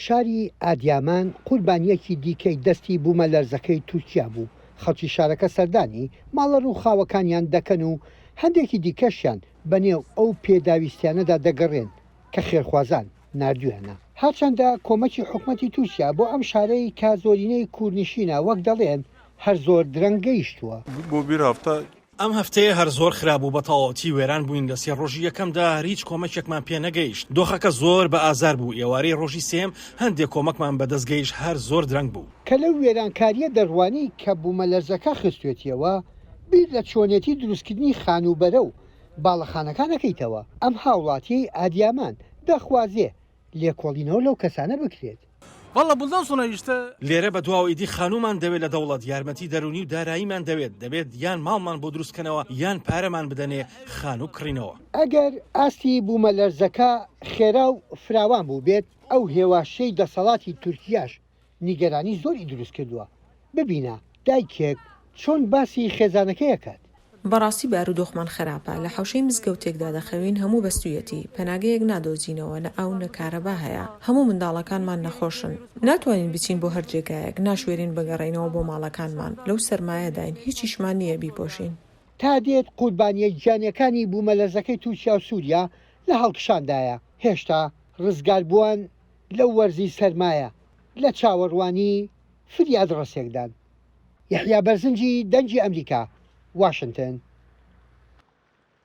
شاری ئادیامان قوربانیەکی دیکەی دەستی بوومە لەرزەکەی تورکیا بوو. خەڵکی شارەکە سەردانی ماڵە ڕوو خاوەکانیان دەکەن و هەندێکی دیکەشیان بەنێو ئەو پێداویستیانەدا دەگەڕێن کە خێرخوازان نردویانە. هەرچەندە کۆمەکی حکوومەتی تورکیا بۆ ئەم شارەی کە زۆرینەی کوردنشینە وەک دەڵێن هەر زۆر درەنگ گەیشتووە. بۆ بیر هەفتە ئەم هەفتەیە هەر زۆر خراپ بوو بە تەواوەتی وێران بووین لە سێ ڕۆژی یەکەمدا هیچ کۆمەکێکمان پێ نەگەیشت. دۆخەکە زۆر بە ئازار بوو. ئێوارەی ڕۆژی سێم هەندێک کۆمەکمان بەدەستگەیشت هەر زۆر درەنگ بوو. کە لەو وێرانکاریە دەڕوانی کە بوومە لەرزەکە خستوێتیەوە بیر لە چۆنێتی دروستکردنی خانوبەرە و باڵەخانەکانەکەیتەوە. ئەم هاوڵاتی ئادیامان دەخوازێ لێکۆڵینەوە لەو کەسانە بکرێت. والله بولدان سۆنا ئیشتە لێرە بە دواویدی خانومان دەوێت لە دەوڵەت یارمەتی دەرونی و داراییمان دەبێت یان ماڵمان بۆ دروستکەنەوە یان پارەمان بدەنێ خانوو کڕینەوە. ئەگەر ئاستی بوومە لەرزەکە خێرا و فراوان بوو بێت ئەو هێواشەی دەسەڵاتی تورکیاش نیگەرانی زۆری دروست کردووە. ببینە دایکێک چۆن باسی خێزانەکەیەکات. بەڕاستی بارودۆخمان خراپە لە حوشەی مزگەوتێکدا دەخەوین هەموو بەستویەتی پەناگەیەک نادۆزینەوە نە ئەو نەکارەبا هەیە هەموو منداڵەکانمان نەخۆشن ناتوانین بچین بۆ هەرجێگایەک ناشوێرین بەگەڕینەوە بۆ ماڵەکانمان لەو سەرمایەداین هیچیشمان نییە بیپۆشین. تا دێت قوربانیە گیانەکانی بوومە لەرزەکەی تورکیا و سووریا لە هەڵکشاندایە هێشتا ڕزگار بووان لەو وەرزی سەرمایە لە چاوەڕوانی فریاد ڕەسێکدان. یەحیا بەرزنجی دەنگی ئەمریکا، واشنگتن.